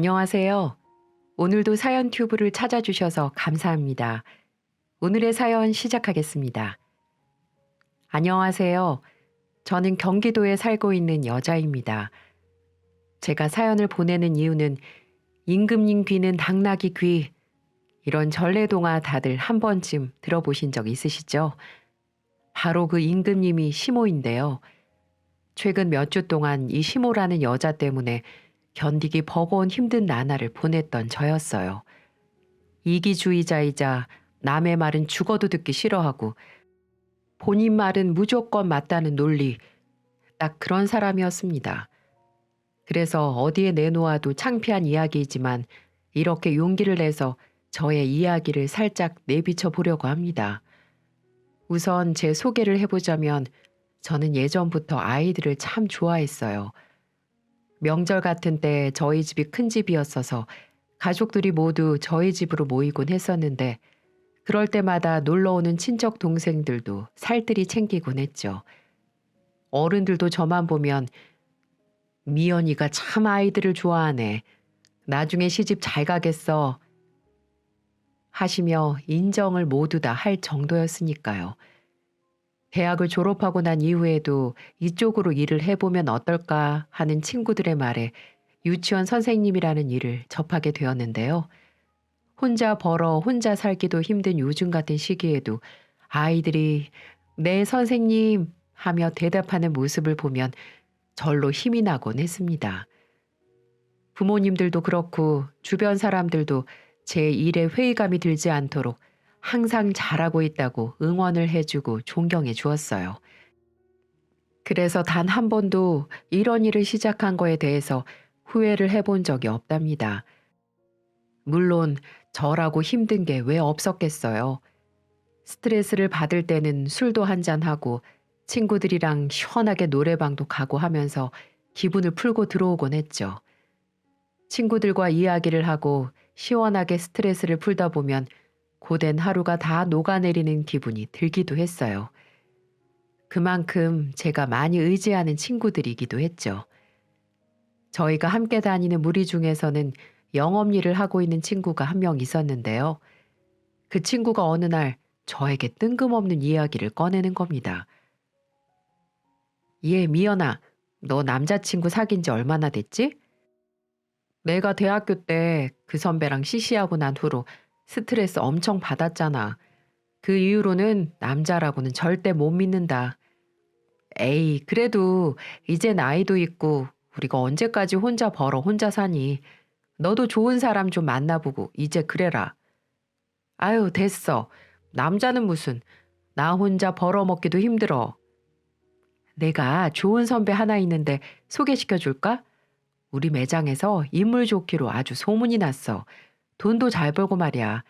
안녕하세요. 오늘도 사연 튜브를 찾아주셔서 감사합니다. 오늘의 사연 시작하겠습니다. 안녕하세요. 저는 경기도에 살고 있는 여자입니다. 제가 사연을 보내는 이유는 임금님 귀는 당나귀 귀, 이런 전래동화 다들 한 번쯤 들어보신 적 있으시죠? 바로 그 임금님이 시모인데요. 최근 몇 주 동안 이 시모라는 여자 때문에 견디기 버거운 힘든 나날을 보냈던 저였어요. 이기주의자이자 남의 말은 죽어도 듣기 싫어하고 본인 말은 무조건 맞다는 논리, 딱 그런 사람이었습니다. 그래서 어디에 내놓아도 창피한 이야기이지만 이렇게 용기를 내서 저의 이야기를 살짝 내비쳐 보려고 합니다. 우선 제 소개를 해보자면 저는 예전부터 아이들을 참 좋아했어요. 명절 같은 때 저희 집이 큰 집이었어서 가족들이 모두 저희 집으로 모이곤 했었는데 그럴 때마다 놀러오는 친척 동생들도 살뜰히 챙기곤 했죠. 어른들도 저만 보면 미연이가 참 아이들을 좋아하네. 나중에 시집 잘 가겠어. 하시며 인정을 모두 다 할 정도였으니까요. 대학을 졸업하고 난 이후에도 이쪽으로 일을 해보면 어떨까 하는 친구들의 말에 유치원 선생님이라는 일을 접하게 되었는데요. 혼자 벌어 혼자 살기도 힘든 요즘 같은 시기에도 아이들이 네 선생님 하며 대답하는 모습을 보면 절로 힘이 나곤 했습니다. 부모님들도 그렇고 주변 사람들도 제 일에 회의감이 들지 않도록 항상 잘하고 있다고 응원을 해주고 존경해 주었어요. 그래서 단 한 번도 이런 일을 시작한 거에 대해서 후회를 해본 적이 없답니다. 물론 저라고 힘든 게 왜 없었겠어요. 스트레스를 받을 때는 술도 한잔하고 친구들이랑 시원하게 노래방도 가고 하면서 기분을 풀고 들어오곤 했죠. 친구들과 이야기를 하고 시원하게 스트레스를 풀다 보면 고된 하루가 다 녹아내리는 기분이 들기도 했어요. 그만큼 제가 많이 의지하는 친구들이기도 했죠. 저희가 함께 다니는 무리 중에서는 영업 일을 하고 있는 친구가 한 명 있었는데요. 그 친구가 어느 날 저에게 뜬금없는 이야기를 꺼내는 겁니다. 얘 미연아, 너 남자친구 사귄 지 얼마나 됐지? 내가 대학교 때 그 선배랑 시시하고 난 후로 스트레스 엄청 받았잖아. 그 이후로는 남자라고는 절대 못 믿는다. 에이, 그래도 이제 나이도 있고 우리가 언제까지 혼자 벌어 혼자 사니. 너도 좋은 사람 좀 만나보고 이제 그래라. 아유, 됐어. 남자는 무슨. 나 혼자 벌어먹기도 힘들어. 내가 좋은 선배 하나 있는데 소개시켜 줄까? 우리 매장에서 인물 좋기로 아주 소문이 났어. 돈도 잘 벌고 말이야.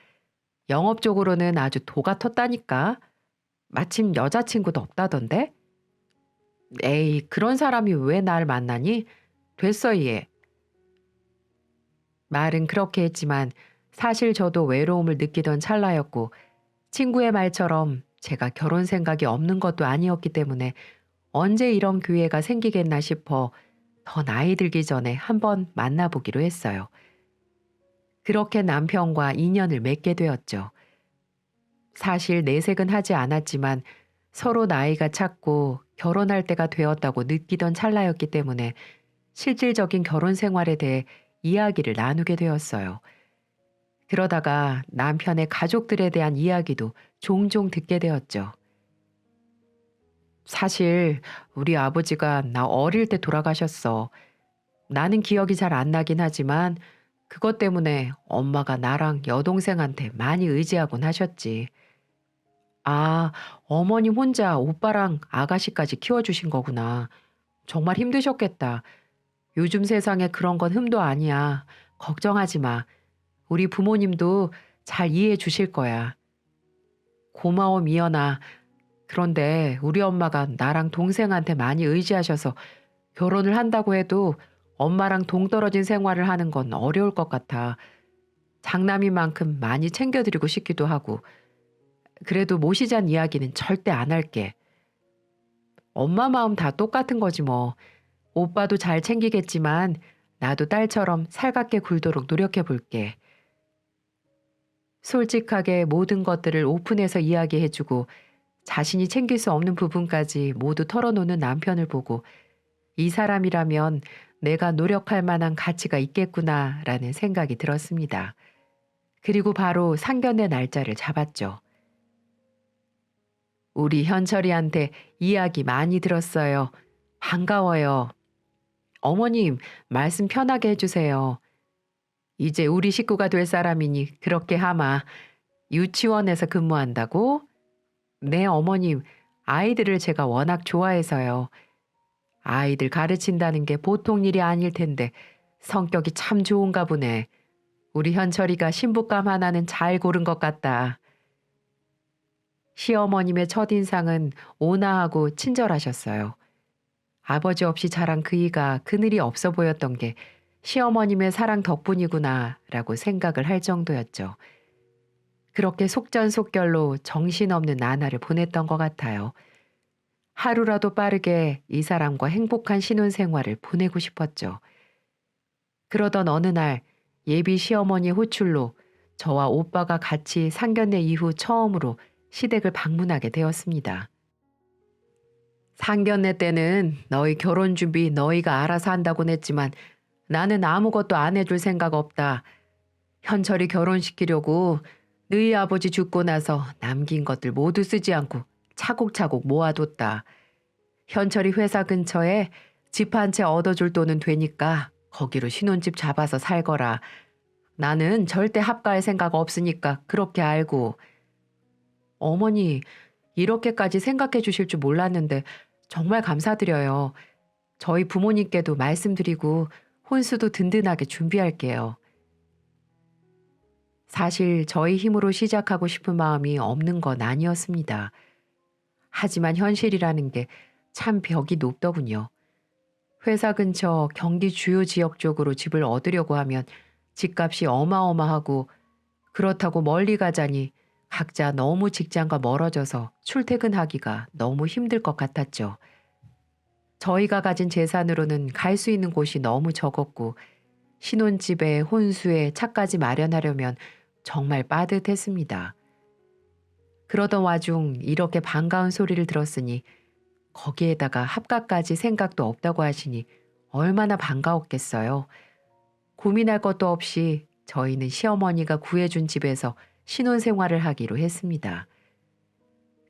영업적으로는 아주 도가 텄다니까. 마침 여자친구도 없다던데? 에이, 그런 사람이 왜 날 만나니? 됐어, 얘. 말은 그렇게 했지만 사실 저도 외로움을 느끼던 찰나였고 친구의 말처럼 제가 결혼 생각이 없는 것도 아니었기 때문에 언제 이런 기회가 생기겠나 싶어 더 나이 들기 전에 한번 만나보기로 했어요. 그렇게 남편과 인연을 맺게 되었죠. 사실 내색은 하지 않았지만 서로 나이가 찼고 결혼할 때가 되었다고 느끼던 찰나였기 때문에 실질적인 결혼 생활에 대해 이야기를 나누게 되었어요. 그러다가 남편의 가족들에 대한 이야기도 종종 듣게 되었죠. 사실 우리 아버지가 나 어릴 때 돌아가셨어. 나는 기억이 잘 안 나긴 하지만 그것 때문에 엄마가 나랑 여동생한테 많이 의지하곤 하셨지. 아, 어머님 혼자 오빠랑 아가씨까지 키워주신 거구나. 정말 힘드셨겠다. 요즘 세상에 그런 건 흠도 아니야. 걱정하지 마. 우리 부모님도 잘 이해해 주실 거야. 고마워, 미연아. 그런데 우리 엄마가 나랑 동생한테 많이 의지하셔서 결혼을 한다고 해도 엄마랑 동떨어진 생활을 하는 건 어려울 것 같아. 장남인 만큼 많이 챙겨드리고 싶기도 하고. 그래도 모시잔 이야기는 절대 안 할게. 엄마 마음 다 똑같은 거지 뭐. 오빠도 잘 챙기겠지만 나도 딸처럼 살갑게 굴도록 노력해 볼게. 솔직하게 모든 것들을 오픈해서 이야기해주고 자신이 챙길 수 없는 부분까지 모두 털어놓는 남편을 보고 이 사람이라면 내가 노력할 만한 가치가 있겠구나라는 생각이 들었습니다. 그리고 바로 상견례 날짜를 잡았죠. 우리 현철이한테 이야기 많이 들었어요. 반가워요. 어머님, 말씀 편하게 해주세요. 이제 우리 식구가 될 사람이니 그렇게 하마. 유치원에서 근무한다고? 네, 어머님. 아이들을 제가 워낙 좋아해서요. 아이들 가르친다는 게 보통 일이 아닐 텐데 성격이 참 좋은가 보네. 우리 현철이가 신부감 하나는 잘 고른 것 같다. 시어머님의 첫인상은 온화하고 친절하셨어요. 아버지 없이 자란 그이가 그늘이 없어 보였던 게 시어머님의 사랑 덕분이구나라고 생각을 할 정도였죠. 그렇게 속전속결로 정신없는 나날을 보냈던 것 같아요. 하루라도 빠르게 이 사람과 행복한 신혼생활을 보내고 싶었죠. 그러던 어느 날 예비 시어머니 호출로 저와 오빠가 같이 상견례 이후 처음으로 시댁을 방문하게 되었습니다. 상견례 때는 너희 결혼 준비 너희가 알아서 한다곤 했지만 나는 아무것도 안 해줄 생각 없다. 현철이 결혼시키려고 너희 아버지 죽고 나서 남긴 것들 모두 쓰지 않고 차곡차곡 모아뒀다. 현철이 회사 근처에 집 한 채 얻어줄 돈은 되니까 거기로 신혼집 잡아서 살거라. 나는 절대 합가할 생각 없으니까 그렇게 알고. 어머니, 이렇게까지 생각해 주실 줄 몰랐는데 정말 감사드려요. 저희 부모님께도 말씀드리고 혼수도 든든하게 준비할게요. 사실 저희 힘으로 시작하고 싶은 마음이 없는 건 아니었습니다. 하지만 현실이라는 게 참 벽이 높더군요. 회사 근처 경기 주요 지역 쪽으로 집을 얻으려고 하면 집값이 어마어마하고 그렇다고 멀리 가자니 각자 너무 직장과 멀어져서 출퇴근하기가 너무 힘들 것 같았죠. 저희가 가진 재산으로는 갈 수 있는 곳이 너무 적었고 신혼집에 혼수에 차까지 마련하려면 정말 빠듯했습니다. 그러던 와중 이렇게 반가운 소리를 들었으니 거기에다가 합가까지 생각도 없다고 하시니 얼마나 반가웠겠어요. 고민할 것도 없이 저희는 시어머니가 구해준 집에서 신혼생활을 하기로 했습니다.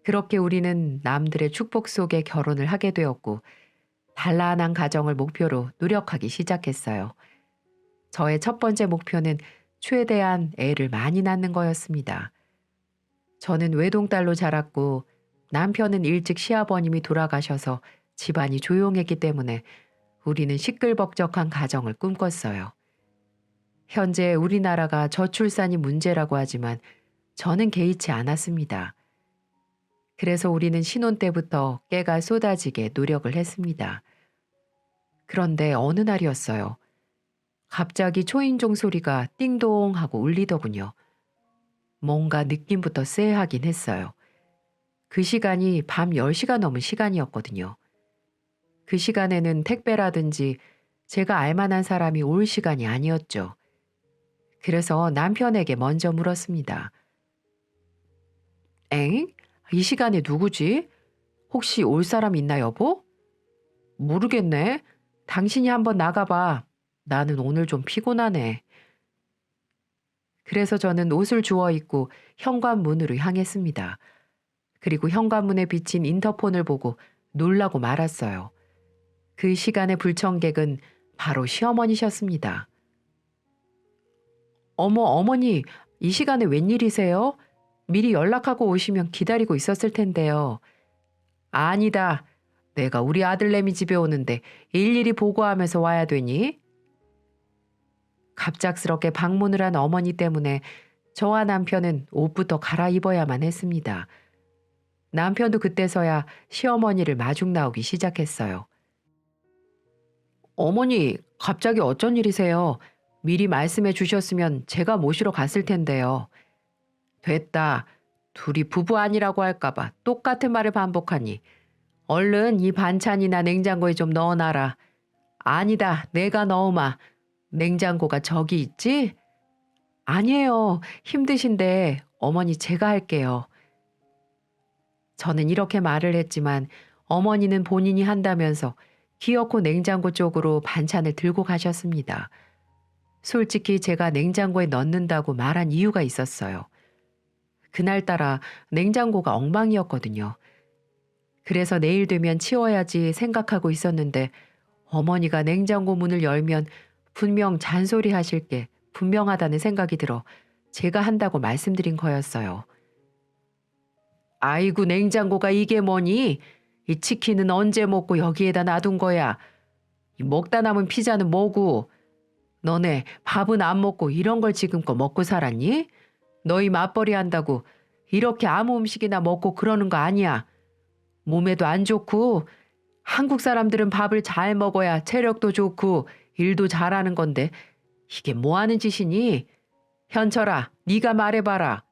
그렇게 우리는 남들의 축복 속에 결혼을 하게 되었고 단란한 가정을 목표로 노력하기 시작했어요. 저의 첫 번째 목표는 최대한 애를 많이 낳는 거였습니다. 저는 외동딸로 자랐고 남편은 일찍 시아버님이 돌아가셔서 집안이 조용했기 때문에 우리는 시끌벅적한 가정을 꿈꿨어요. 현재 우리나라가 저출산이 문제라고 하지만 저는 개의치 않았습니다. 그래서 우리는 신혼 때부터 깨가 쏟아지게 노력을 했습니다. 그런데 어느 날이었어요. 갑자기 초인종 소리가 띵동 하고 울리더군요. 뭔가 느낌부터 쎄하긴 했어요. 그 시간이 밤 10시가 넘은 시간이었거든요. 그 시간에는 택배라든지 제가 알만한 사람이 올 시간이 아니었죠. 그래서 남편에게 먼저 물었습니다. 엥? 이 시간에 누구지? 혹시 올 사람 있나 여보? 모르겠네. 당신이 한번 나가봐. 나는 오늘 좀 피곤하네. 그래서 저는 옷을 주워 입고 현관문으로 향했습니다. 그리고 현관문에 비친 인터폰을 보고 놀라고 말았어요. 그 시간의 불청객은 바로 시어머니셨습니다. 어머, 어머니, 이 시간에 웬일이세요? 미리 연락하고 오시면 기다리고 있었을 텐데요. 아니다. 내가 우리 아들내미 집에 오는데 일일이 보고하면서 와야 되니? 갑작스럽게 방문을 한 어머니 때문에 저와 남편은 옷부터 갈아입어야만 했습니다. 남편도 그때서야 시어머니를 마중 나오기 시작했어요. 어머니, 갑자기 어쩐 일이세요? 미리 말씀해 주셨으면 제가 모시러 갔을 텐데요. 됐다. 둘이 부부 아니라고 할까봐 똑같은 말을 반복하니 얼른 이 반찬이나 냉장고에 좀 넣어놔라. 아니다. 내가 넣으마. 냉장고가 저기 있지? 아니에요. 힘드신데 어머니 제가 할게요. 저는 이렇게 말을 했지만 어머니는 본인이 한다면서 기어코 냉장고 쪽으로 반찬을 들고 가셨습니다. 솔직히 제가 냉장고에 넣는다고 말한 이유가 있었어요. 그날따라 냉장고가 엉망이었거든요. 그래서 내일 되면 치워야지 생각하고 있었는데 어머니가 냉장고 문을 열면 분명 잔소리 하실 게 분명하다는 생각이 들어 제가 한다고 말씀드린 거였어요. 아이고 냉장고가 이게 뭐니? 이 치킨은 언제 먹고 여기에다 놔둔 거야? 이 먹다 남은 피자는 뭐고? 너네 밥은 안 먹고 이런 걸 지금껏 먹고 살았니? 너희 맞벌이 한다고 이렇게 아무 음식이나 먹고 그러는 거 아니야. 몸에도 안 좋고 한국 사람들은 밥을 잘 먹어야 체력도 좋고 일도 잘하는 건데 이게 뭐 하는 짓이니? 현철아, 네가 말해봐라.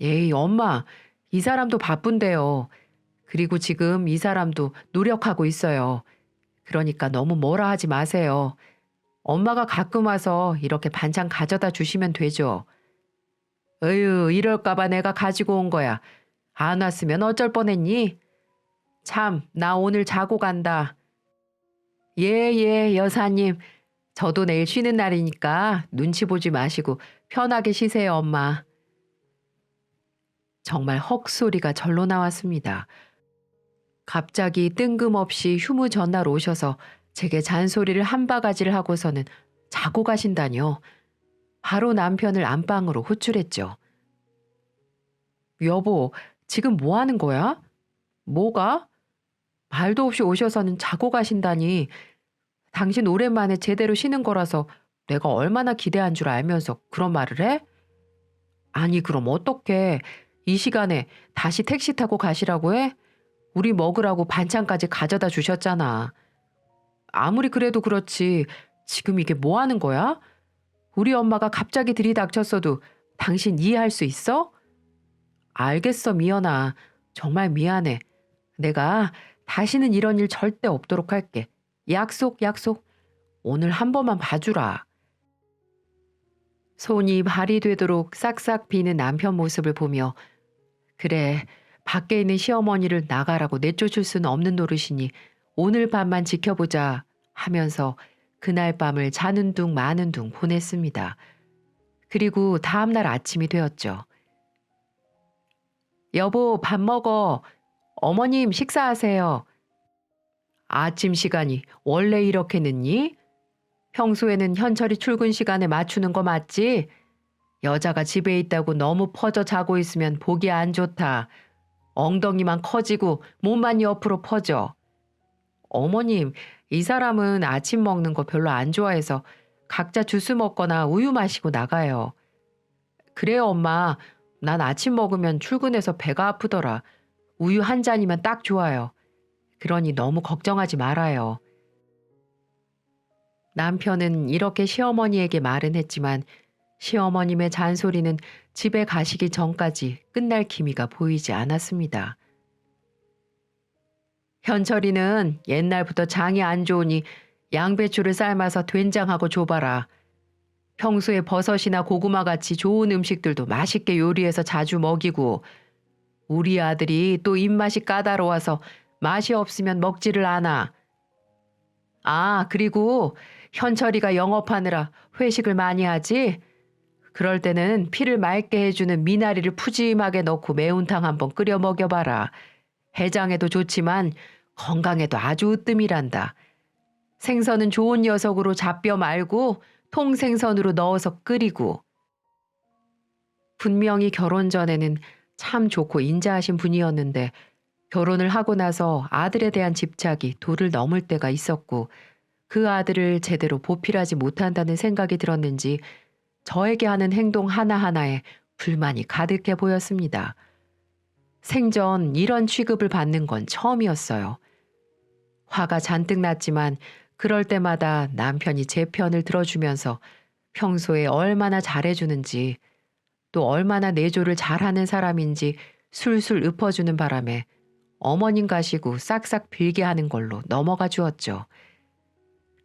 에이 엄마, 이 사람도 바쁜데요. 그리고 지금 이 사람도 노력하고 있어요. 그러니까 너무 뭐라 하지 마세요. 엄마가 가끔 와서 이렇게 반찬 가져다 주시면 되죠. 어휴, 이럴까봐 내가 가지고 온 거야. 안 왔으면 어쩔 뻔했니? 참, 나 오늘 자고 간다. 예, 여사님. 저도 내일 쉬는 날이니까 눈치 보지 마시고 편하게 쉬세요, 엄마. 정말 헉 소리가 절로 나왔습니다. 갑자기 뜬금없이 휴무 전날 오셔서 제게 잔소리를 한 바가지를 하고서는 자고 가신다뇨. 바로 남편을 안방으로 호출했죠. 여보, 지금 뭐 하는 거야? 뭐가? 말도 없이 오셔서는 자고 가신다니. 당신 오랜만에 제대로 쉬는 거라서 내가 얼마나 기대한 줄 알면서 그런 말을 해? 아니, 그럼 어떡해. 이 시간에 다시 택시 타고 가시라고 해? 우리 먹으라고 반찬까지 가져다 주셨잖아. 아무리 그래도 그렇지. 지금 이게 뭐 하는 거야? 우리 엄마가 갑자기 들이닥쳤어도 당신 이해할 수 있어? 알겠어, 미연아. 정말 미안해. 내가 다시는 이런 일 절대 없도록 할게. 약속, 약속. 오늘 한 번만 봐주라. 손이 발이 되도록 싹싹 비는 남편 모습을 보며 그래, 밖에 있는 시어머니를 나가라고 내쫓을 수는 없는 노릇이니 오늘 밤만 지켜보자 하면서 그날 밤을 자는 둥 마는 둥 보냈습니다. 그리고 다음날 아침이 되었죠. 여보, 밥 먹어. 어머님, 식사하세요. 아침 시간이 원래 이렇게 늦니? 평소에는 현철이 출근 시간에 맞추는 거 맞지? 여자가 집에 있다고 너무 퍼져 자고 있으면 보기 안 좋다. 엉덩이만 커지고 몸만 옆으로 퍼져. 어머님, 이 사람은 아침 먹는 거 별로 안 좋아해서 각자 주스 먹거나 우유 마시고 나가요. 그래요, 엄마. 난 아침 먹으면 출근해서 배가 아프더라. 우유 한 잔이면 딱 좋아요. 그러니 너무 걱정하지 말아요. 남편은 이렇게 시어머니에게 말은 했지만 시어머님의 잔소리는 집에 가시기 전까지 끝날 기미가 보이지 않았습니다. 현철이는 옛날부터 장이 안 좋으니 양배추를 삶아서 된장하고 줘봐라. 평소에 버섯이나 고구마 같이 좋은 음식들도 맛있게 요리해서 자주 먹이고 우리 아들이 또 입맛이 까다로워서 맛이 없으면 먹지를 않아. 아, 그리고 현철이가 영업하느라 회식을 많이 하지? 그럴 때는 피를 맑게 해주는 미나리를 푸짐하게 넣고 매운탕 한번 끓여 먹여봐라. 해장에도 좋지만 건강에도 아주 으뜸이란다. 생선은 좋은 녀석으로 잡뼈 말고 통생선으로 넣어서 끓이고. 분명히 결혼 전에는 참 좋고 인자하신 분이었는데 결혼을 하고 나서 아들에 대한 집착이 도를 넘을 때가 있었고 그 아들을 제대로 보필하지 못한다는 생각이 들었는지 저에게 하는 행동 하나하나에 불만이 가득해 보였습니다. 생전 이런 취급을 받는 건 처음이었어요. 화가 잔뜩 났지만 그럴 때마다 남편이 제 편을 들어주면서 평소에 얼마나 잘해주는지 또 얼마나 내조를 잘하는 사람인지 술술 읊어주는 바람에 어머님 가시고 싹싹 빌게 하는 걸로 넘어가 주었죠.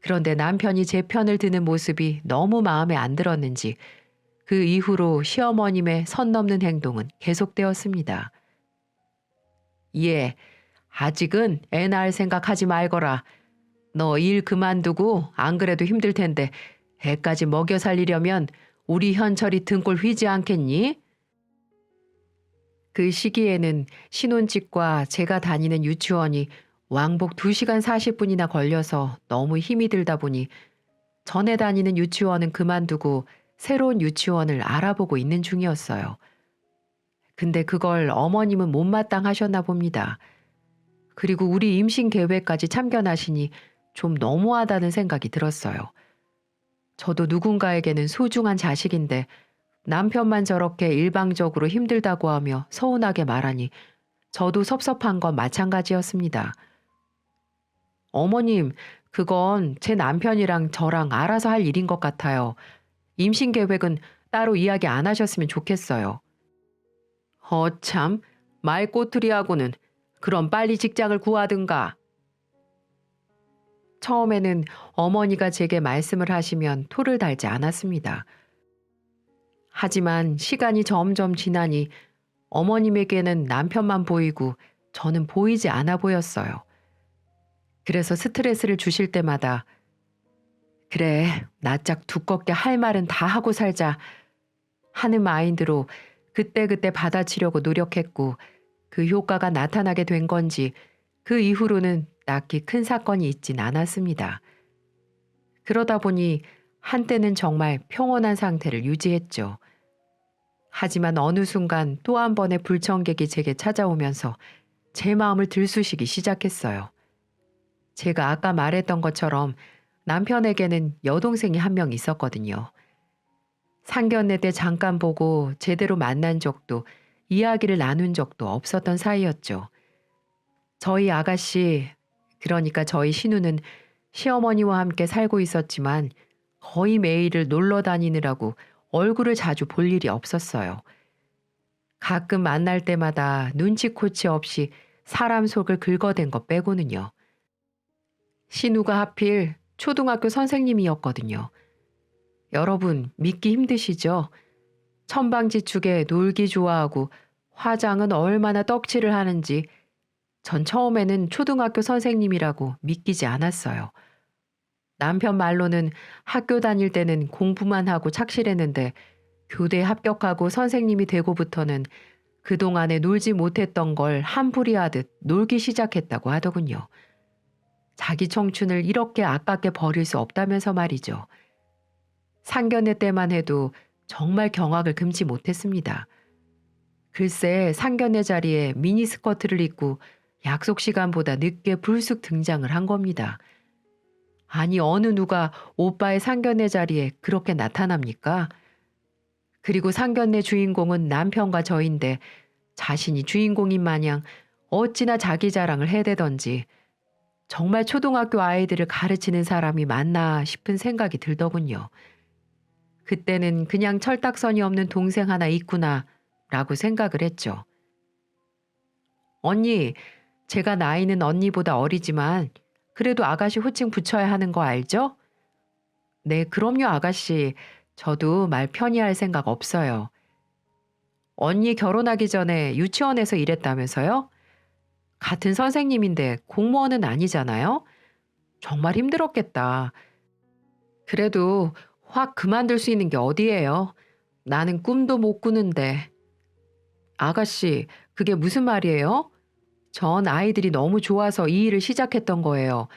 그런데 남편이 제 편을 드는 모습이 너무 마음에 안 들었는지 그 이후로 시어머님의 선 넘는 행동은 계속되었습니다. 예, 아직은 애 낳을 생각하지 말거라. 너 일 그만두고 안 그래도 힘들 텐데 애까지 먹여 살리려면 우리 현철이 등골 휘지 않겠니? 그 시기에는 신혼집과 제가 다니는 유치원이 왕복 2시간 40분이나 걸려서 너무 힘이 들다 보니 전에 다니는 유치원은 그만두고 새로운 유치원을 알아보고 있는 중이었어요. 근데 그걸 어머님은 못마땅하셨나 봅니다. 그리고 우리 임신 계획까지 참견하시니 좀 너무하다는 생각이 들었어요. 저도 누군가에게는 소중한 자식인데 남편만 저렇게 일방적으로 힘들다고 하며 서운하게 말하니 저도 섭섭한 건 마찬가지였습니다. 어머님, 그건 제 남편이랑 저랑 알아서 할 일인 것 같아요. 임신 계획은 따로 이야기 안 하셨으면 좋겠어요. 참, 말꼬투리하고는 그럼 빨리 직장을 구하든가. 처음에는 어머니가 제게 말씀을 하시면 토를 달지 않았습니다. 하지만 시간이 점점 지나니 어머님에게는 남편만 보이고 저는 보이지 않아 보였어요. 그래서 스트레스를 주실 때마다 그래, 낯짝 두껍게 할 말은 다 하고 살자 하는 마인드로 그때그때 받아치려고 노력했고 그 효과가 나타나게 된 건지 그 이후로는 딱히 큰 사건이 있진 않았습니다. 그러다 보니 한때는 정말 평온한 상태를 유지했죠. 하지만 어느 순간 또 한 번의 불청객이 제게 찾아오면서 제 마음을 들쑤시기 시작했어요. 제가 아까 말했던 것처럼 남편에게는 여동생이 한 명 있었거든요. 상견례 때 잠깐 보고 제대로 만난 적도 이야기를 나눈 적도 없었던 사이였죠. 저희 아가씨, 그러니까 저희 신우는 시어머니와 함께 살고 있었지만 거의 매일을 놀러 다니느라고 얼굴을 자주 볼 일이 없었어요. 가끔 만날 때마다 눈치코치 없이 사람 속을 긁어댄 것 빼고는요. 신우가 하필 초등학교 선생님이었거든요. 여러분 믿기 힘드시죠? 천방지축에 놀기 좋아하고 화장은 얼마나 떡칠을 하는지 전 처음에는 초등학교 선생님이라고 믿기지 않았어요. 남편 말로는 학교 다닐 때는 공부만 하고 착실했는데 교대 합격하고 선생님이 되고부터는 그동안에 놀지 못했던 걸 한풀이하듯 놀기 시작했다고 하더군요. 자기 청춘을 이렇게 아깝게 버릴 수 없다면서 말이죠. 상견례 때만 해도 정말 경악을 금치 못했습니다. 글쎄 상견례 자리에 미니스커트를 입고 약속 시간보다 늦게 불쑥 등장을 한 겁니다. 아니 어느 누가 오빠의 상견례 자리에 그렇게 나타납니까? 그리고 상견례 주인공은 남편과 저인데 자신이 주인공인 마냥 어찌나 자기 자랑을 해대던지 정말 초등학교 아이들을 가르치는 사람이 맞나 싶은 생각이 들더군요. 그때는 그냥 철딱선이 없는 동생 하나 있구나 라고 생각을 했죠. 언니, 제가 나이는 언니보다 어리지만 그래도 아가씨 호칭 붙여야 하는 거 알죠? 네, 그럼요 아가씨. 저도 말 편히 할 생각 없어요. 언니 결혼하기 전에 유치원에서 일했다면서요? 같은 선생님인데 공무원은 아니잖아요? 정말 힘들었겠다. 그래도 확 그만둘 수 있는 게 어디예요? 나는 꿈도 못 꾸는데. 아가씨, 그게 무슨 말이에요? 전 아이들이 너무 좋아서 이 일을 시작했던 거예요.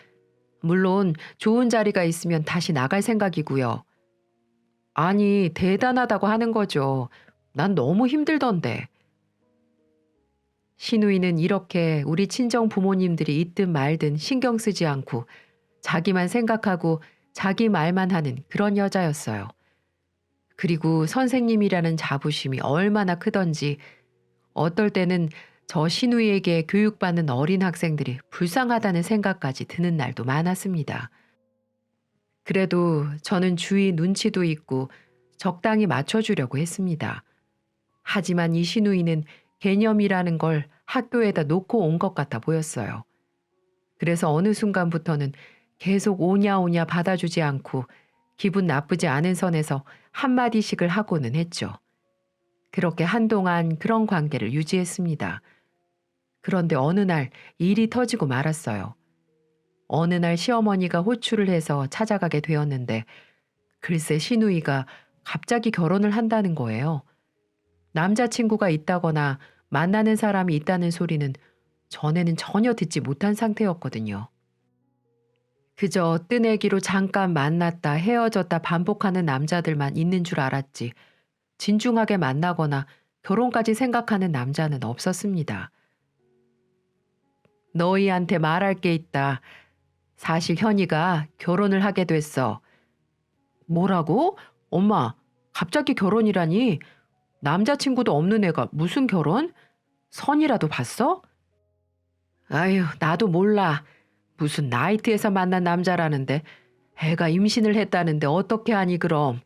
물론 좋은 자리가 있으면 다시 나갈 생각이고요. 아니, 대단하다고 하는 거죠. 난 너무 힘들던데. 시누이는 이렇게 우리 친정 부모님들이 있든 말든 신경 쓰지 않고 자기만 생각하고 자기 말만 하는 그런 여자였어요. 그리고 선생님이라는 자부심이 얼마나 크던지 어떨 때는 저 시누이에게 교육받는 어린 학생들이 불쌍하다는 생각까지 드는 날도 많았습니다. 그래도 저는 주위 눈치도 있고 적당히 맞춰주려고 했습니다. 하지만 이 시누이는 개념이라는 걸 학교에다 놓고 온 것 같아 보였어요. 그래서 어느 순간부터는 계속 오냐 오냐 받아주지 않고 기분 나쁘지 않은 선에서 한마디씩을 하고는 했죠. 그렇게 한동안 그런 관계를 유지했습니다. 그런데 어느 날 일이 터지고 말았어요. 어느 날 시어머니가 호출을 해서 찾아가게 되었는데 글쎄 시누이가 갑자기 결혼을 한다는 거예요. 남자친구가 있다거나 만나는 사람이 있다는 소리는 전에는 전혀 듣지 못한 상태였거든요. 그저 뜨내기로 잠깐 만났다 헤어졌다 반복하는 남자들만 있는 줄 알았지 진중하게 만나거나 결혼까지 생각하는 남자는 없었습니다. 너희한테 말할 게 있다. 사실 현이가 결혼을 하게 됐어. 뭐라고? 엄마, 갑자기 결혼이라니? 남자친구도 없는 애가 무슨 결혼? 선이라도 봤어? 아유, 나도 몰라. 무슨 나이트에서 만난 남자라는데 애가 임신을 했다는데 어떻게 하니 그럼?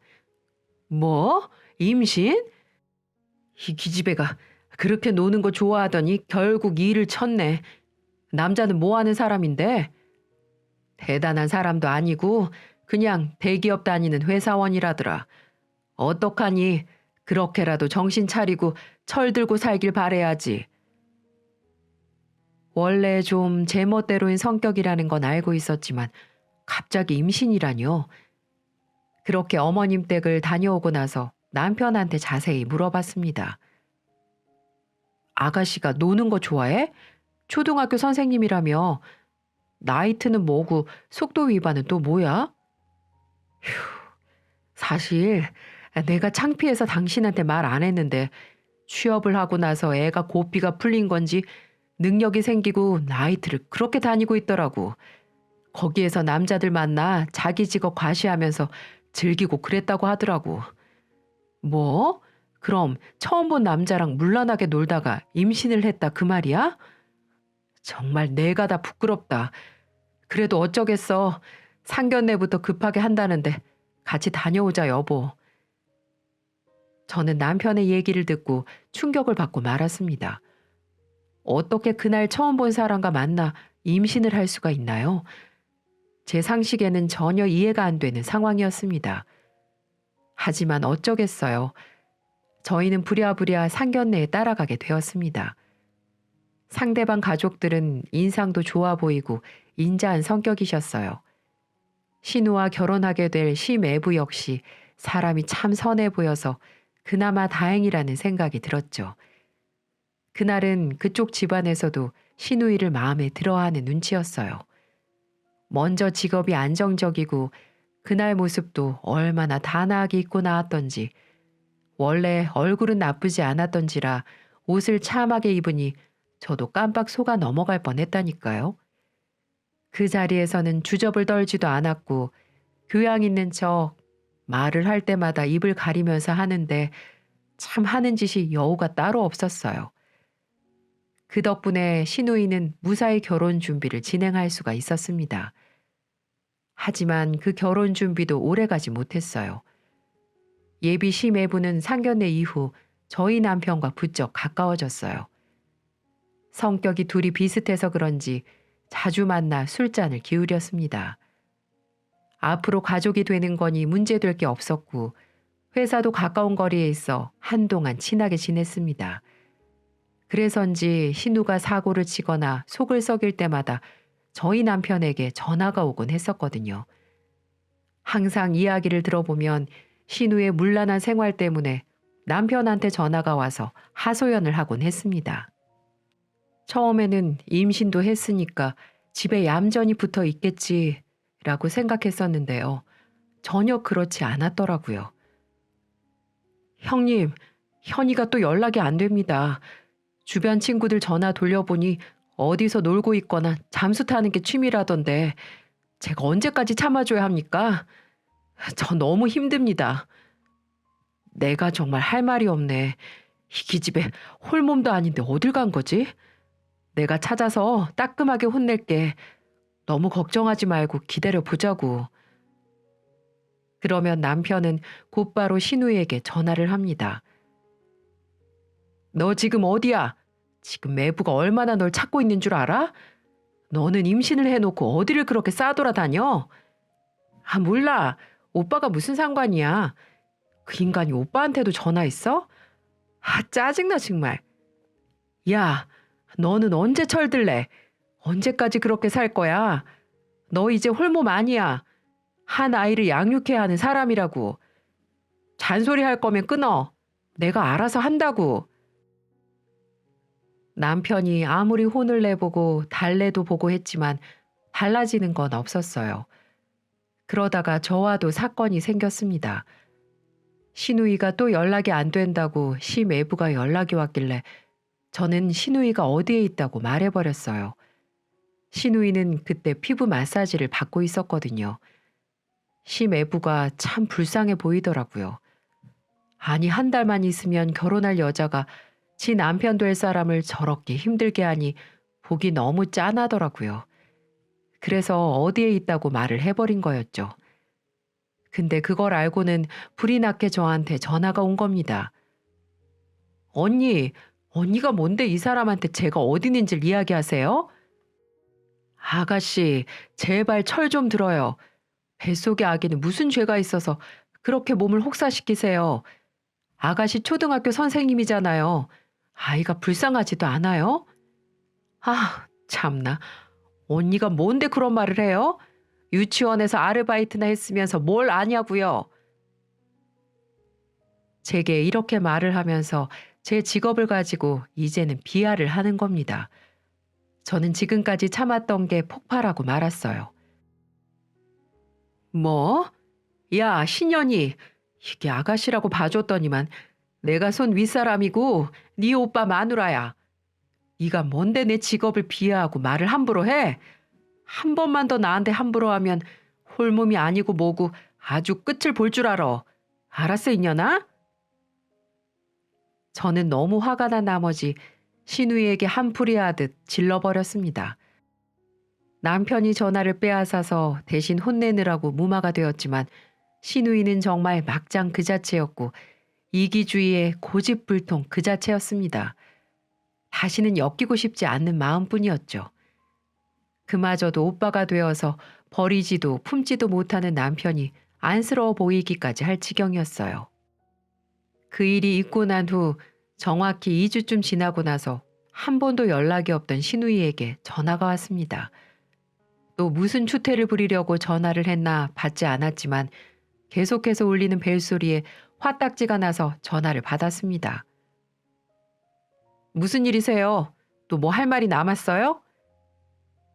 뭐? 임신? 이 기집애가 그렇게 노는 거 좋아하더니 결국 일을 쳤네. 남자는 뭐 하는 사람인데? 대단한 사람도 아니고 그냥 대기업 다니는 회사원이라더라. 어떡하니? 그렇게라도 정신 차리고 철 들고 살길 바래야지. 원래 좀 제멋대로인 성격이라는 건 알고 있었지만 갑자기 임신이라뇨. 그렇게 어머님 댁을 다녀오고 나서 남편한테 자세히 물어봤습니다. 아가씨가 노는 거 좋아해? 초등학교 선생님이라며. 나이트는 뭐고 속도 위반은 또 뭐야? 휴, 사실 내가 창피해서 당신한테 말 안 했는데 취업을 하고 나서 애가 고삐가 풀린 건지 능력이 생기고 나이트를 그렇게 다니고 있더라고. 거기에서 남자들 만나 자기 직업 과시하면서 즐기고 그랬다고 하더라고. 뭐? 그럼 처음 본 남자랑 물란하게 놀다가 임신을 했다 그 말이야? 정말 내가 다 부끄럽다. 그래도 어쩌겠어. 상견례부터 급하게 한다는데 같이 다녀오자 여보. 저는 남편의 얘기를 듣고 충격을 받고 말았습니다. 어떻게 그날 처음 본 사람과 만나 임신을 할 수가 있나요? 제 상식에는 전혀 이해가 안 되는 상황이었습니다. 하지만 어쩌겠어요. 저희는 부랴부랴 상견례에 따라가게 되었습니다. 상대방 가족들은 인상도 좋아 보이고 인자한 성격이셨어요. 신우와 결혼하게 될 시매부 역시 사람이 참 선해 보여서 그나마 다행이라는 생각이 들었죠. 그날은 그쪽 집안에서도 신우이를 마음에 들어하는 눈치였어요. 먼저 직업이 안정적이고 그날 모습도 얼마나 단아하게 입고 나왔던지 원래 얼굴은 나쁘지 않았던지라 옷을 참하게 입으니 저도 깜빡 속아 넘어갈 뻔했다니까요. 그 자리에서는 주접을 떨지도 않았고 교양 있는 척 말을 할 때마다 입을 가리면서 하는데 참 하는 짓이 여우가 따로 없었어요. 그 덕분에 시누이는 무사히 결혼 준비를 진행할 수가 있었습니다. 하지만 그 결혼 준비도 오래가지 못했어요. 예비 시매부는 상견례 이후 저희 남편과 부쩍 가까워졌어요. 성격이 둘이 비슷해서 그런지 자주 만나 술잔을 기울였습니다. 앞으로 가족이 되는 거니 문제될 게 없었고 회사도 가까운 거리에 있어 한동안 친하게 지냈습니다. 그래서인지 신우가 사고를 치거나 속을 썩일 때마다 저희 남편에게 전화가 오곤 했었거든요. 항상 이야기를 들어보면 신우의 문란한 생활 때문에 남편한테 전화가 와서 하소연을 하곤 했습니다. 처음에는 임신도 했으니까 집에 얌전히 붙어 있겠지라고 생각했었는데요. 전혀 그렇지 않았더라고요. 형님, 현이가 또 연락이 안 됩니다. 주변 친구들 전화 돌려보니 어디서 놀고 있거나 잠수 타는 게 취미라던데 제가 언제까지 참아줘야 합니까? 저 너무 힘듭니다. 내가 정말 할 말이 없네. 이 기집애 홀몸도 아닌데 어딜 간 거지? 내가 찾아서 따끔하게 혼낼게. 너무 걱정하지 말고 기다려 보자고. 그러면 남편은 곧바로 신우에게 전화를 합니다. 너 지금 어디야? 지금 매부가 얼마나 널 찾고 있는 줄 알아? 너는 임신을 해놓고 어디를 그렇게 싸돌아다녀? 아, 몰라. 오빠가 무슨 상관이야. 그 인간이 오빠한테도 전화했어? 아, 짜증나 정말. 야, 너는 언제 철들래? 언제까지 그렇게 살 거야? 너 이제 홀몸 아니야. 한 아이를 양육해야 하는 사람이라고. 잔소리 할 거면 끊어. 내가 알아서 한다고. 남편이 아무리 혼을 내보고 달래도 보고 했지만 달라지는 건 없었어요. 그러다가 저와도 사건이 생겼습니다. 시누이가 또 연락이 안 된다고 심외부가 연락이 왔길래 저는 시누이가 어디에 있다고 말해버렸어요. 시누이는 그때 피부 마사지를 받고 있었거든요. 심외부가 참 불쌍해 보이더라고요. 아니, 한 달만 있으면 결혼할 여자가 지 남편 될 사람을 저렇게 힘들게 하니 보기 너무 짠하더라고요. 그래서 어디에 있다고 말을 해버린 거였죠. 근데 그걸 알고는 불이 나게 저한테 전화가 온 겁니다. 언니가 뭔데 이 사람한테 제가 어디 있는지를 이야기하세요? 아가씨, 제발 철 좀 들어요. 뱃속의 아기는 무슨 죄가 있어서 그렇게 몸을 혹사시키세요. 아가씨 초등학교 선생님이잖아요. 아이가 불쌍하지도 않아요? 아, 참나. 언니가 뭔데 그런 말을 해요? 유치원에서 아르바이트나 했으면서 뭘 아냐고요? 제게 이렇게 말을 하면서 제 직업을 가지고 이제는 비하를 하는 겁니다. 저는 지금까지 참았던 게 폭발하고 말았어요. 뭐? 야, 신년이. 이게 아가씨라고 봐줬더니만 내가 손 윗사람이고 네 오빠 마누라야. 네가 뭔데 내 직업을 비하하고 말을 함부로 해? 한 번만 더 나한테 함부로 하면 홀몸이 아니고 뭐고 아주 끝을 볼 줄 알아. 알았어, 이년아? 저는 너무 화가 난 나머지 신우이에게 한풀이 하듯 질러버렸습니다. 남편이 전화를 빼앗아서 대신 혼내느라고 무마가 되었지만 신우이는 정말 막장 그 자체였고 이기주의의 고집불통 그 자체였습니다. 다시는 엮이고 싶지 않는 마음뿐이었죠. 그마저도 오빠가 되어서 버리지도 품지도 못하는 남편이 안쓰러워 보이기까지 할 지경이었어요. 그 일이 있고 난 후 정확히 2주쯤 지나고 나서 한 번도 연락이 없던 신우이에게 전화가 왔습니다. 또 무슨 추태를 부리려고 전화를 했나 받지 않았지만 계속해서 울리는 벨소리에 화딱지가 나서 전화를 받았습니다. 무슨 일이세요? 또 뭐 할 말이 남았어요?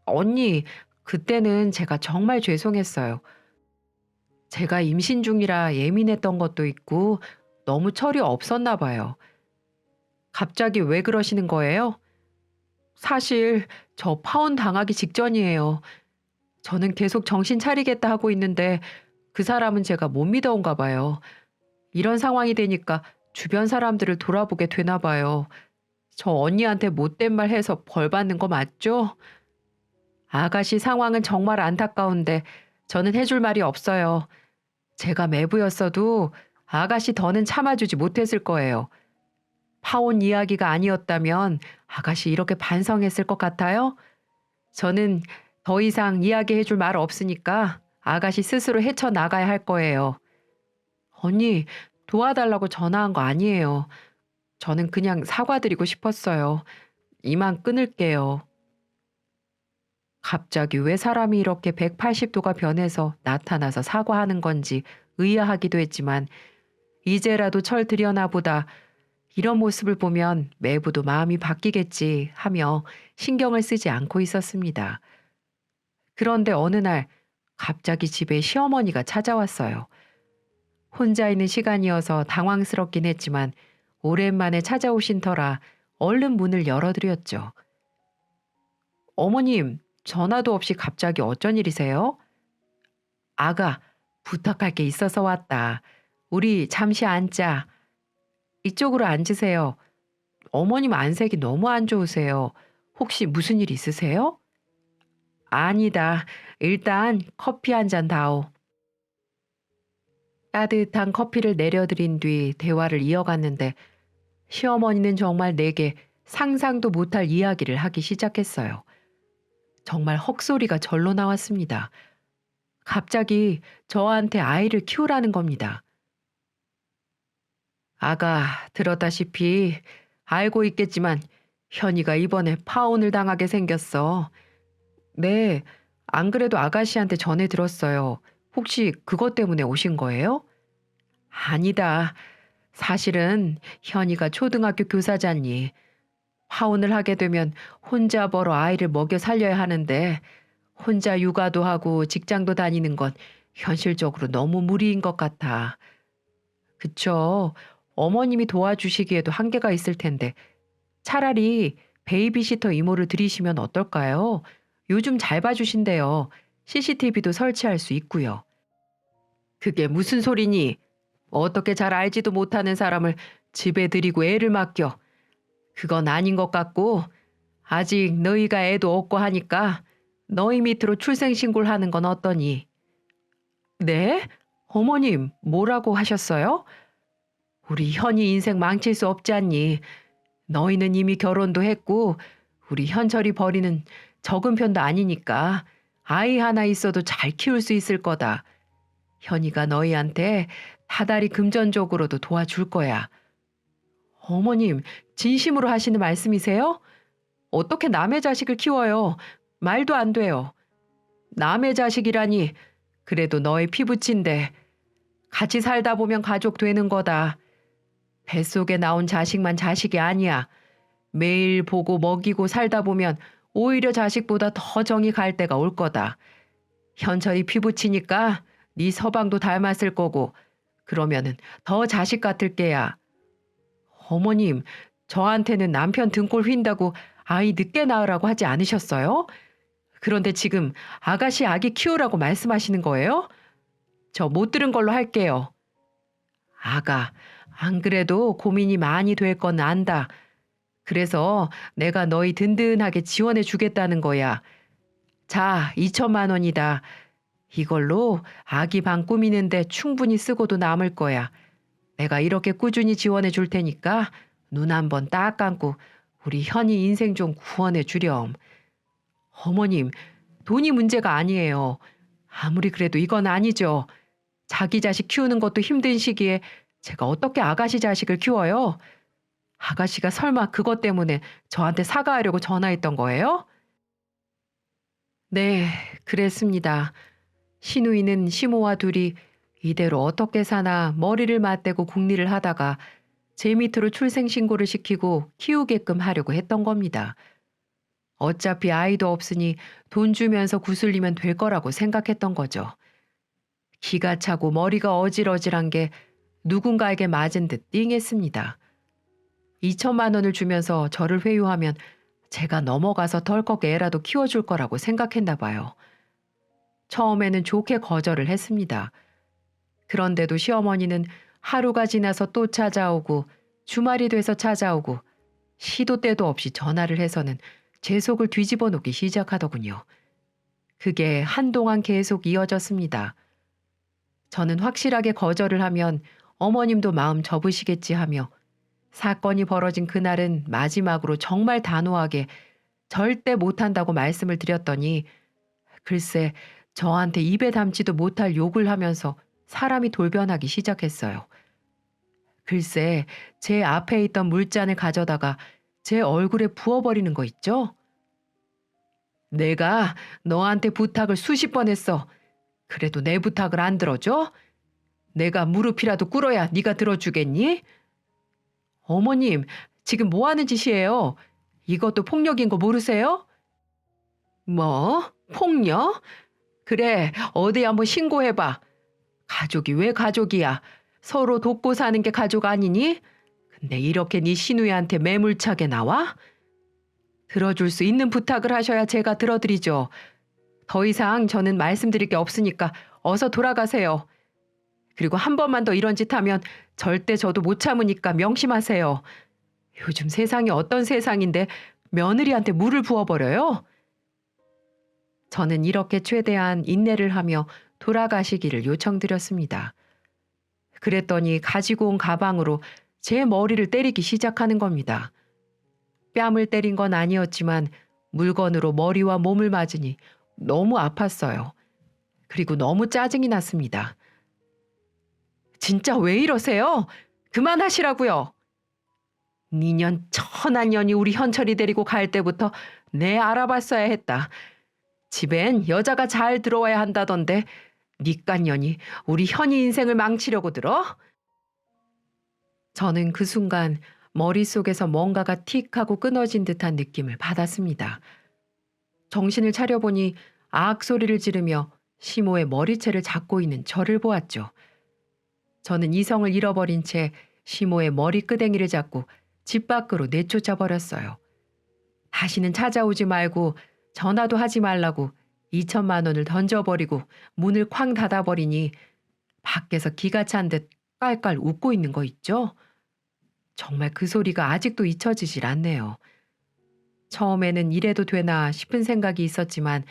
언니, 그때는 제가 정말 죄송했어요. 제가 임신 중이라 예민했던 것도 있고 너무 철이 없었나 봐요. 갑자기 왜 그러시는 거예요? 사실 저 파혼 당하기 직전이에요. 저는 계속 정신 차리겠다 하고 있는데 그 사람은 제가 못 믿어온가 봐요. 이런 상황이 되니까 주변 사람들을 돌아보게 되나 봐요. 저 언니한테 못된 말 해서 벌 받는 거 맞죠? 아가씨 상황은 정말 안타까운데 저는 해줄 말이 없어요. 제가 매부였어도 아가씨 더는 참아주지 못했을 거예요. 파혼 이야기가 아니었다면 아가씨 이렇게 반성했을 것 같아요? 저는 더 이상 이야기해줄 말 없으니까 아가씨 스스로 헤쳐나가야 할 거예요. 언니, 도와달라고 전화한 거 아니에요. 저는 그냥 사과드리고 싶었어요. 이만 끊을게요. 갑자기 왜 사람이 이렇게 180도가 변해서 나타나서 사과하는 건지 의아하기도 했지만 이제라도 철 들여나 보다 이런 모습을 보면 매부도 마음이 바뀌겠지 하며 신경을 쓰지 않고 있었습니다. 그런데 어느 날 갑자기 집에 시어머니가 찾아왔어요. 혼자 있는 시간이어서 당황스럽긴 했지만 오랜만에 찾아오신 터라 얼른 문을 열어드렸죠. 어머님, 전화도 없이 갑자기 어쩐 일이세요? 아가, 부탁할 게 있어서 왔다. 우리 잠시 앉자. 이쪽으로 앉으세요. 어머님 안색이 너무 안 좋으세요. 혹시 무슨 일 있으세요? 아니다. 일단 커피 한 잔 다오. 따뜻한 커피를 내려드린 뒤 대화를 이어갔는데 시어머니는 정말 내게 상상도 못할 이야기를 하기 시작했어요. 정말 헉소리가 절로 나왔습니다. 갑자기 저한테 아이를 키우라는 겁니다. 아가, 들었다시피 알고 있겠지만 현이가 이번에 파혼을 당하게 생겼어. 네, 안 그래도 아가씨한테 전해 들었어요. 혹시 그것 때문에 오신 거예요? 아니다. 사실은 현이가 초등학교 교사잖니. 파혼을 하게 되면 혼자 벌어 아이를 먹여 살려야 하는데 혼자 육아도 하고 직장도 다니는 건 현실적으로 너무 무리인 것 같아. 그쵸. 어머님이 도와주시기에도 한계가 있을 텐데 차라리 베이비시터 이모를 들이시면 어떨까요? 요즘 잘 봐주신대요. CCTV도 설치할 수 있고요. 그게 무슨 소리니? 어떻게 잘 알지도 못하는 사람을 집에 들이고 애를 맡겨. 그건 아닌 것 같고 아직 너희가 애도 없고 하니까 너희 밑으로 출생신고를 하는 건 어떠니? 네? 어머님, 뭐라고 하셨어요? 우리 현이 인생 망칠 수 없지 않니? 너희는 이미 결혼도 했고 우리 현철이 벌이는 적은 편도 아니니까 아이 하나 있어도 잘 키울 수 있을 거다. 현이가 너희한테 다달이 금전적으로도 도와줄 거야. 어머님, 진심으로 하시는 말씀이세요? 어떻게 남의 자식을 키워요? 말도 안 돼요. 남의 자식이라니. 그래도 너의 피부친데 같이 살다 보면 가족 되는 거다. 뱃속에 나온 자식만 자식이 아니야. 매일 보고 먹이고 살다 보면 오히려 자식보다 더 정이 갈 때가 올 거다. 현철이 피부치니까 네 서방도 닮았을 거고 그러면은 더 자식 같을 게야. 어머님, 저한테는 남편 등골 휜다고 아이 늦게 낳으라고 하지 않으셨어요? 그런데 지금 아가씨 아기 키우라고 말씀하시는 거예요? 저 못 들은 걸로 할게요. 아가, 안 그래도 고민이 많이 될 건 안다. 그래서 내가 너희 든든하게 지원해 주겠다는 거야. 자, 2천만 원이다. 이걸로 아기 방 꾸미는데 충분히 쓰고도 남을 거야. 내가 이렇게 꾸준히 지원해 줄 테니까 눈 한번 딱 감고 우리 현이 인생 좀 구원해 주렴. 어머님, 돈이 문제가 아니에요. 아무리 그래도 이건 아니죠. 자기 자식 키우는 것도 힘든 시기에 제가 어떻게 아가씨 자식을 키워요? 아가씨가 설마 그것 때문에 저한테 사과하려고 전화했던 거예요? 네, 그랬습니다. 시누이는 시모와 둘이 이대로 어떻게 사나 머리를 맞대고 궁리를 하다가 제 밑으로 출생신고를 시키고 키우게끔 하려고 했던 겁니다. 어차피 아이도 없으니 돈 주면서 구슬리면 될 거라고 생각했던 거죠. 기가 차고 머리가 어질어질한 게 누군가에게 맞은 듯 띵했습니다. 2천만 원을 주면서 저를 회유하면 제가 넘어가서 덜컥 애라도 키워줄 거라고 생각했나 봐요. 처음에는 좋게 거절을 했습니다. 그런데도 시어머니는 하루가 지나서 또 찾아오고 주말이 돼서 찾아오고 시도 때도 없이 전화를 해서는 제 속을 뒤집어 놓기 시작하더군요. 그게 한동안 계속 이어졌습니다. 저는 확실하게 거절을 하면 어머님도 마음 접으시겠지 하며 사건이 벌어진 그날은 마지막으로 정말 단호하게 절대 못한다고 말씀을 드렸더니 글쎄 저한테 입에 담지도 못할 욕을 하면서 사람이 돌변하기 시작했어요. 글쎄 제 앞에 있던 물잔을 가져다가 제 얼굴에 부어버리는 거 있죠? 내가 너한테 부탁을 수십 번 했어. 그래도 내 부탁을 안 들어줘? 내가 무릎이라도 꿇어야 네가 들어주겠니? 어머님, 지금 뭐 하는 짓이에요? 이것도 폭력인 거 모르세요? 뭐? 폭력? 그래, 어디 한번 신고해봐. 가족이 왜 가족이야? 서로 돕고 사는 게 가족 아니니? 근데 이렇게 네 시누이한테 매몰차게 나와? 들어줄 수 있는 부탁을 하셔야 제가 들어드리죠. 더 이상 저는 말씀드릴 게 없으니까 어서 돌아가세요. 그리고 한 번만 더 이런 짓 하면 절대 저도 못 참으니까 명심하세요. 요즘 세상이 어떤 세상인데 며느리한테 물을 부어버려요? 저는 이렇게 최대한 인내를 하며 돌아가시기를 요청드렸습니다. 그랬더니 가지고 온 가방으로 제 머리를 때리기 시작하는 겁니다. 뺨을 때린 건 아니었지만 물건으로 머리와 몸을 맞으니 너무 아팠어요. 그리고 너무 짜증이 났습니다. 진짜 왜 이러세요? 그만하시라고요. 니년 천한 년이 우리 현철이 데리고 갈 때부터 내 알아봤어야 했다. 집엔 여자가 잘 들어와야 한다던데 니깟 년이 우리 현이 인생을 망치려고 들어? 저는 그 순간 머릿속에서 뭔가가 틱 하고 끊어진 듯한 느낌을 받았습니다. 정신을 차려보니 아악 소리를 지르며 시모의 머리채를 잡고 있는 저를 보았죠. 저는 이성을 잃어버린 채 시모의 머리끄댕이를 잡고 집 밖으로 내쫓아 버렸어요. 다시는 찾아오지 말고 전화도 하지 말라고 2천만 원을 던져버리고 문을 쾅 닫아버리니 밖에서 기가 찬 듯 깔깔 웃고 있는 거 있죠? 정말 그 소리가 아직도 잊혀지질 않네요. 처음에는 이래도 되나 싶은 생각이 있었지만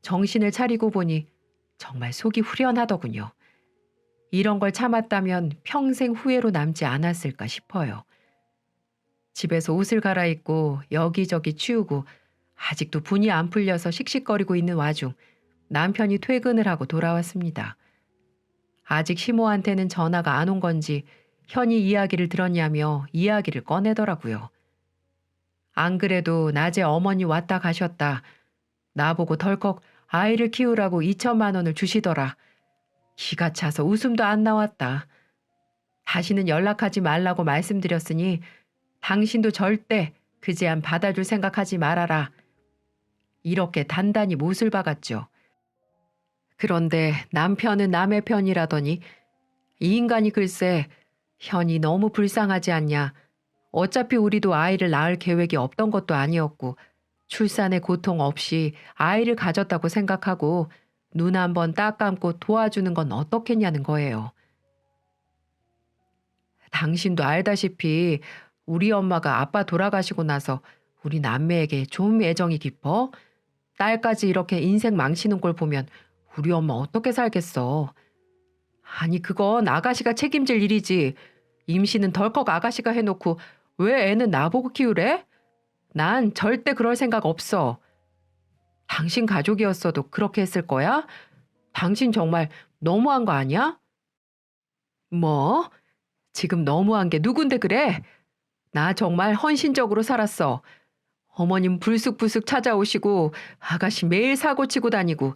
정신을 차리고 보니 정말 속이 후련하더군요. 이런 걸 참았다면 평생 후회로 남지 않았을까 싶어요. 집에서 옷을 갈아입고 여기저기 치우고 아직도 분이 안 풀려서 씩씩거리고 있는 와중 남편이 퇴근을 하고 돌아왔습니다. 아직 시모한테는 전화가 안 온 건지 현이 이야기를 들었냐며 이야기를 꺼내더라고요. 안 그래도 낮에 어머니 왔다 가셨다. 나보고 덜컥 아이를 키우라고 2천만 원을 주시더라. 기가 차서 웃음도 안 나왔다. 다시는 연락하지 말라고 말씀드렸으니 당신도 절대 그 제안 받아줄 생각하지 말아라. 이렇게 단단히 못을 박았죠. 그런데 남편은 남의 편이라더니 이 인간이 글쎄 현이 너무 불쌍하지 않냐. 어차피 우리도 아이를 낳을 계획이 없던 것도 아니었고 출산의 고통 없이 아이를 가졌다고 생각하고 눈 한번 딱 감고 도와주는 건 어떻겠냐는 거예요. 당신도 알다시피 우리 엄마가 아빠 돌아가시고 나서 우리 남매에게 좀 애정이 깊어? 딸까지 이렇게 인생 망치는 걸 보면 우리 엄마 어떻게 살겠어. 아니 그건 아가씨가 책임질 일이지. 임신은 덜컥 아가씨가 해놓고 왜 애는 나보고 키우래? 난 절대 그럴 생각 없어. 당신 가족이었어도 그렇게 했을 거야? 당신 정말 너무한 거 아니야? 뭐? 지금 너무한 게 누군데 그래? 나 정말 헌신적으로 살았어. 어머님 불쑥불쑥 찾아오시고 아가씨 매일 사고치고 다니고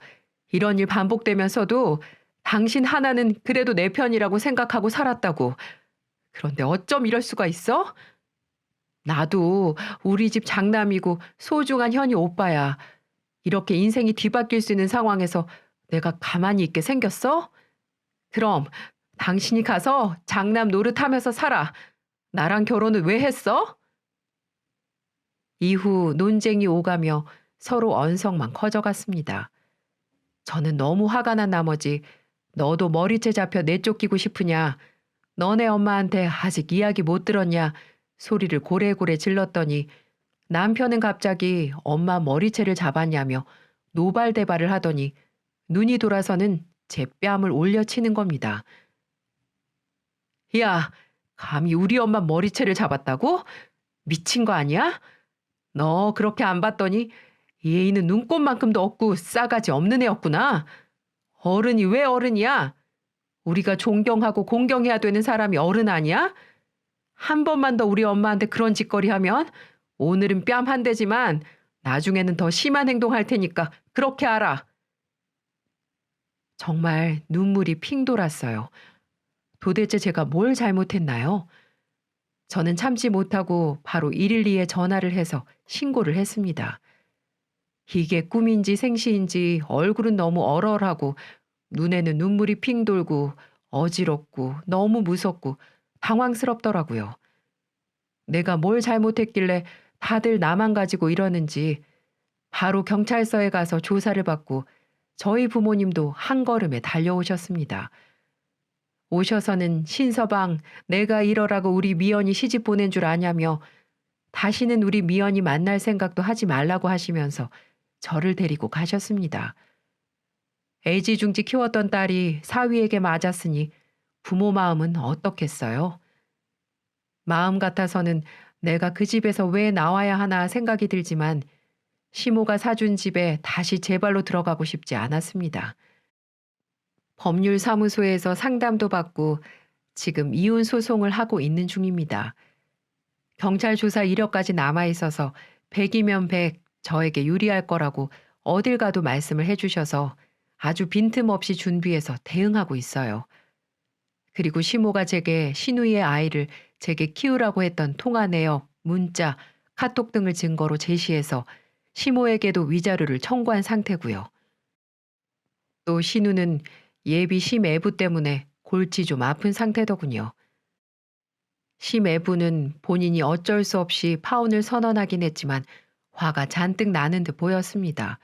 이런 일 반복되면서도 당신 하나는 그래도 내 편이라고 생각하고 살았다고. 그런데 어쩜 이럴 수가 있어? 나도 우리 집 장남이고 소중한 현이 오빠야. 이렇게 인생이 뒤바뀔 수 있는 상황에서 내가 가만히 있게 생겼어? 그럼 당신이 가서 장남 노릇하면서 살아. 나랑 결혼을 왜 했어? 이후 논쟁이 오가며 서로 언성만 커져갔습니다. 저는 너무 화가 난 나머지 너도 머리채 잡혀 내쫓기고 싶으냐? 너네 엄마한테 아직 이야기 못 들었냐? 소리를 고래고래 질렀더니 남편은 갑자기 엄마 머리채를 잡았냐며 노발대발을 하더니 눈이 돌아서는 제 뺨을 올려치는 겁니다. 야, 감히 우리 엄마 머리채를 잡았다고? 미친 거 아니야? 너 그렇게 안 봤더니 이 애인은 눈꽃만큼도 없고 싸가지 없는 애였구나. 어른이 왜 어른이야? 우리가 존경하고 공경해야 되는 사람이 어른 아니야? 한 번만 더 우리 엄마한테 그런 짓거리 하면 오늘은 뺨 한 대지만 나중에는 더 심한 행동할 테니까 그렇게 알아. 정말 눈물이 핑 돌았어요. 도대체 제가 뭘 잘못했나요? 저는 참지 못하고 바로 112에 전화를 해서 신고를 했습니다. 이게 꿈인지 생시인지 얼굴은 너무 얼얼하고 눈에는 눈물이 핑 돌고 어지럽고 너무 무섭고 당황스럽더라고요. 내가 뭘 잘못했길래 다들 나만 가지고 이러는지 바로 경찰서에 가서 조사를 받고 저희 부모님도 한 걸음에 달려오셨습니다. 오셔서는 신서방 내가 이러라고 우리 미연이 시집 보낸 줄 아냐며 다시는 우리 미연이 만날 생각도 하지 말라고 하시면서 저를 데리고 가셨습니다. 애지중지 키웠던 딸이 사위에게 맞았으니 부모 마음은 어떻겠어요? 마음 같아서는 내가 그 집에서 왜 나와야 하나 생각이 들지만 시모가 사준 집에 다시 제 발로 들어가고 싶지 않았습니다. 법률사무소에서 상담도 받고 지금 이혼 소송을 하고 있는 중입니다. 경찰 조사 이력까지 남아 있어서 100이면 100 저에게 유리할 거라고 어딜 가도 말씀을 해주셔서 아주 빈틈없이 준비해서 대응하고 있어요. 그리고 시모가 제게 시누이의 아이를 제게 키우라고 했던 통화 내역, 문자, 카톡 등을 증거로 제시해서 시모에게도 위자료를 청구한 상태고요. 또 신우는 예비 심애부 때문에 골치 좀 아픈 상태더군요. 심애부는 본인이 어쩔 수 없이 파혼을 선언하긴 했지만 화가 잔뜩 나는 듯 보였습니다.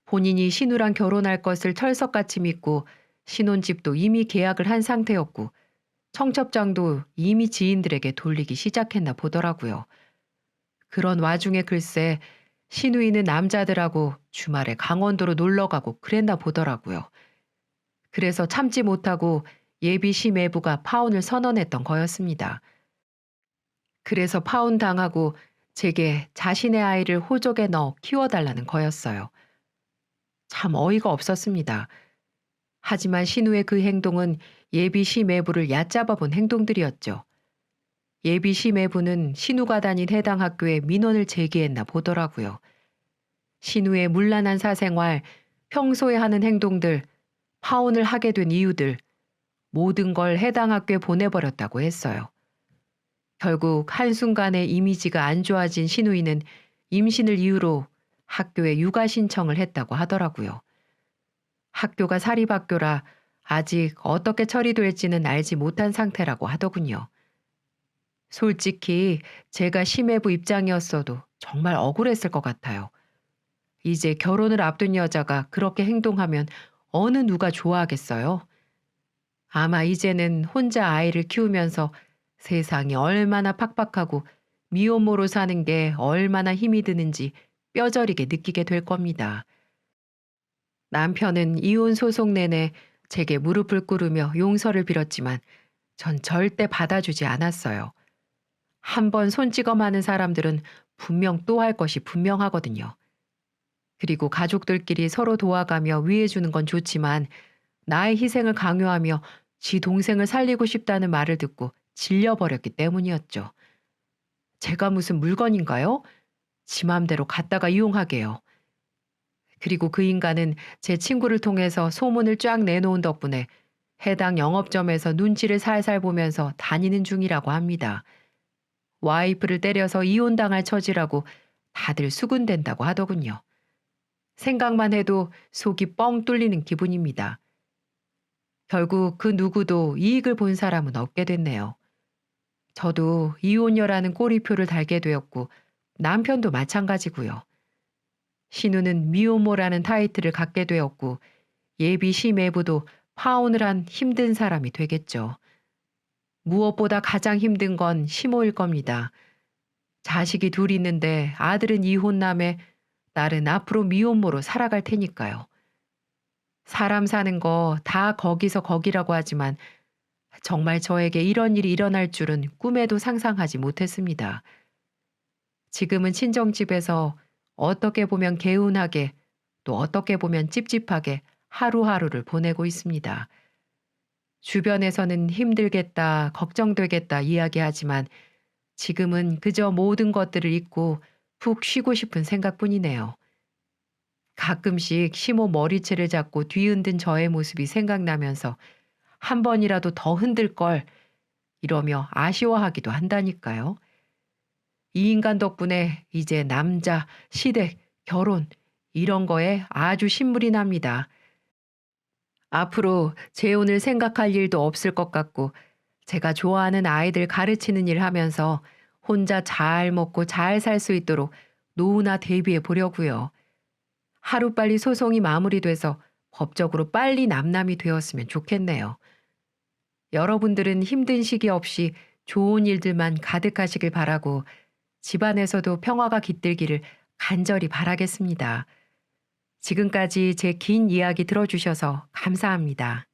본인이 신우랑 결혼할 것을 철석같이 믿고 신혼집도 이미 계약을 한 상태였고 청첩장도 이미 지인들에게 돌리기 시작했나 보더라고요. 그런 와중에 글쎄 신우이는 남자들하고 주말에 강원도로 놀러가고 그랬나 보더라고요. 그래서 참지 못하고 예비 심애부가 파혼을 선언했던 거였습니다. 그래서 파혼 당하고 제게 자신의 아이를 호적에 넣어 키워달라는 거였어요. 참 어이가 없었습니다. 하지만 신우의 그 행동은 예비 심애부를 얕잡아 본 행동들이었죠. 예비 심애부는 신우가 다닌 해당 학교에 민원을 제기했나 보더라고요. 신우의 문란한 사생활, 평소에 하는 행동들, 파혼을 하게 된 이유들, 모든 걸 해당 학교에 보내버렸다고 했어요. 결국 한순간에 이미지가 안 좋아진 신우이는 임신을 이유로 학교에 육아 신청을 했다고 하더라고요. 학교가 사립학교라 아직 어떻게 처리될지는 알지 못한 상태라고 하더군요. 솔직히 제가 심해부 입장이었어도 정말 억울했을 것 같아요. 이제 결혼을 앞둔 여자가 그렇게 행동하면 어느 누가 좋아하겠어요? 아마 이제는 혼자 아이를 키우면서 세상이 얼마나 팍팍하고 미혼모로 사는 게 얼마나 힘이 드는지 뼈저리게 느끼게 될 겁니다. 남편은 이혼 소송 내내 제게 무릎을 꿇으며 용서를 빌었지만 전 절대 받아주지 않았어요. 한 번 손찌검하는 사람들은 분명 또 할 것이 분명하거든요. 그리고 가족들끼리 서로 도와가며 위해주는 건 좋지만 나의 희생을 강요하며 지 동생을 살리고 싶다는 말을 듣고 질려버렸기 때문이었죠. 제가 무슨 물건인가요? 지 맘대로 갖다가 이용하게요. 그리고 그 인간은 제 친구를 통해서 소문을 쫙 내놓은 덕분에 해당 영업점에서 눈치를 살살 보면서 다니는 중이라고 합니다. 와이프를 때려서 이혼당할 처지라고 다들 수군댄다고 하더군요. 생각만 해도 속이 뻥 뚫리는 기분입니다. 결국 그 누구도 이익을 본 사람은 없게 됐네요. 저도 이혼녀라는 꼬리표를 달게 되었고 남편도 마찬가지고요. 신우는 미혼모라는 타이틀을 갖게 되었고 예비 심애부도 파혼을 한 힘든 사람이 되겠죠. 무엇보다 가장 힘든 건 시모일 겁니다. 자식이 둘 있는데 아들은 이혼남에 딸은 앞으로 미혼모로 살아갈 테니까요. 사람 사는 거 다 거기서 거기라고 하지만 정말 저에게 이런 일이 일어날 줄은 꿈에도 상상하지 못했습니다. 지금은 친정집에서 어떻게 보면 개운하게 또 어떻게 보면 찝찝하게 하루하루를 보내고 있습니다. 주변에서는 힘들겠다, 걱정되겠다 이야기하지만 지금은 그저 모든 것들을 잊고 푹 쉬고 싶은 생각뿐이네요. 가끔씩 시모 머리채를 잡고 뒤흔든 저의 모습이 생각나면서 한 번이라도 더 흔들 걸 이러며 아쉬워하기도 한다니까요. 이 인간 덕분에 이제 남자, 시댁, 결혼 이런 거에 아주 신물이 납니다. 앞으로 재혼을 생각할 일도 없을 것 같고 제가 좋아하는 아이들 가르치는 일 하면서 혼자 잘 먹고 잘 살 수 있도록 노후나 대비해 보려고요. 하루빨리 소송이 마무리돼서 법적으로 빨리 남남이 되었으면 좋겠네요. 여러분들은 힘든 시기 없이 좋은 일들만 가득하시길 바라고 집안에서도 평화가 깃들기를 간절히 바라겠습니다. 지금까지 제 긴 이야기 들어주셔서 감사합니다.